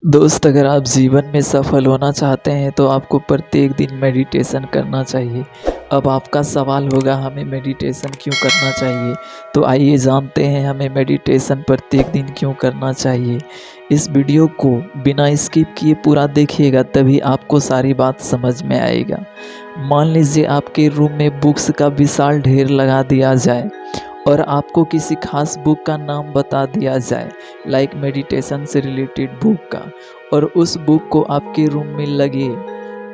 दोस्त, अगर आप जीवन में सफल होना चाहते हैं तो आपको प्रत्येक दिन मेडिटेशन करना चाहिए। अब आपका सवाल होगा हमें मेडिटेशन क्यों करना चाहिए? तो आइए जानते हैं हमें मेडिटेशन प्रत्येक दिन क्यों करना चाहिए। इस वीडियो को बिना स्किप किए पूरा देखिएगा, तभी आपको सारी बात समझ में आएगा। मान लीजिए आपके रूम में बुक्स का विशाल ढेर लगा दिया जाए और आपको किसी खास बुक का नाम बता दिया जाए, लाइक मेडिटेशन से रिलेटेड बुक का, और उस बुक को आपके रूम में लगे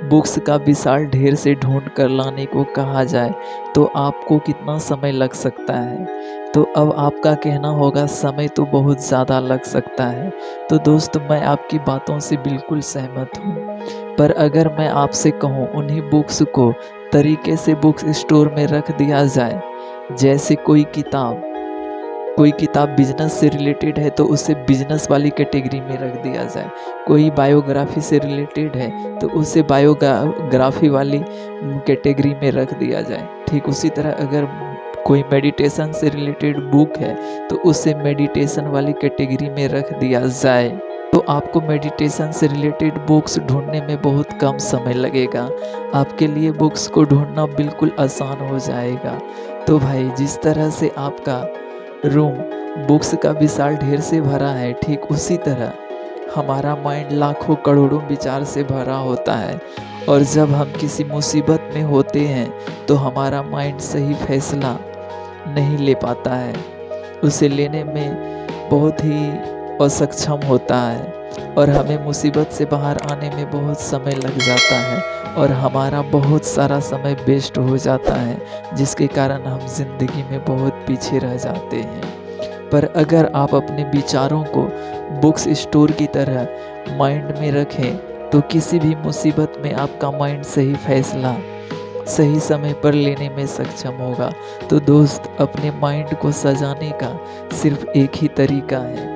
बुक्स का विशाल ढेर से ढूंढ कर लाने को कहा जाए, तो आपको कितना समय लग सकता है? तो अब आपका कहना होगा समय तो बहुत ज़्यादा लग सकता है। तो दोस्त, मैं आपकी बातों से बिल्कुल सहमत हूँ, पर अगर मैं आपसे कहूँ उन्हीं बुक्स को तरीके से बुक्स स्टोर में रख दिया जाए, जैसे कोई किताब बिजनेस से रिलेटेड है तो उसे बिजनेस वाली कैटेगरी में रख दिया जाए, कोई बायोग्राफी से रिलेटेड है तो उसे बायोग्राफी वाली कैटेगरी में रख दिया जाए। ठीक उसी तरह अगर कोई मेडिटेशन से रिलेटेड बुक है तो उसे मेडिटेशन वाली कैटेगरी में रख दिया जाए, तो आपको मेडिटेशन से रिलेटेड बुक्स ढूंढने में बहुत कम समय लगेगा। आपके लिए बुक्स को ढूंढना बिल्कुल आसान हो जाएगा। तो भाई, जिस तरह से आपका रूम बुक्स का विशाल ढेर से भरा है, ठीक उसी तरह हमारा माइंड लाखों करोड़ों विचार से भरा होता है, और जब हम किसी मुसीबत में होते हैं तो हमारा माइंड सही फैसला नहीं ले पाता है, उसे लेने में बहुत ही असक्षम होता है, और हमें मुसीबत से बाहर आने में बहुत समय लग जाता है और हमारा बहुत सारा समय वेस्ट हो जाता है, जिसके कारण हम जिंदगी में बहुत पीछे रह जाते हैं। पर अगर आप अपने विचारों को बुक्स स्टोर की तरह माइंड में रखें तो किसी भी मुसीबत में आपका माइंड सही फैसला सही समय पर लेने में सक्षम होगा। तो दोस्त, अपने माइंड को सजाने का सिर्फ एक ही तरीका है,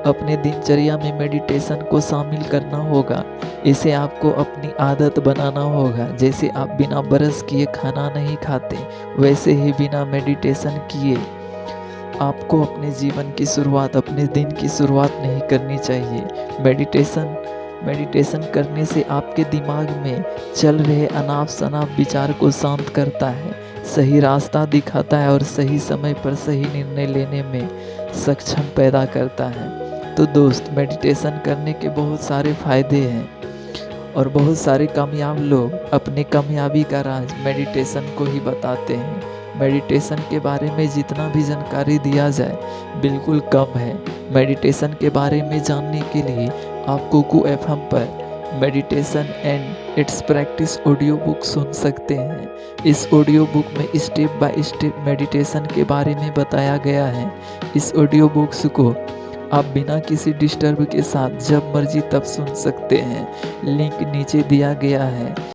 अपने दिनचर्या में मेडिटेशन को शामिल करना होगा। इसे आपको अपनी आदत बनाना होगा। जैसे आप बिना ब्रश किए खाना नहीं खाते, वैसे ही बिना मेडिटेशन किए आपको अपने जीवन की शुरुआत, अपने दिन की शुरुआत नहीं करनी चाहिए। मेडिटेशन करने से आपके दिमाग में चल रहे अनाप शनाप विचार को शांत करता है, सही रास्ता दिखाता है और सही समय पर सही निर्णय लेने में सक्षम पैदा करता है। तो दोस्त, मेडिटेशन करने के बहुत सारे फायदे हैं, और बहुत सारे कामयाब लोग अपने कामयाबी का राज मेडिटेशन को ही बताते हैं। मेडिटेशन के बारे में जितना भी जानकारी दिया जाए बिल्कुल कम है। मेडिटेशन के बारे में जानने के लिए आप कुकू एफएम पर meditation and its practice audio book सुन सकते हैं। इस ऑडियो बुक में स्टेप बाय स्टेप मेडिटेशन के बारे में बताया गया है। इस ऑडियो बुक्स को आप बिना किसी डिस्टर्ब के साथ जब मर्जी तब सुन सकते हैं। लिंक नीचे दिया गया है।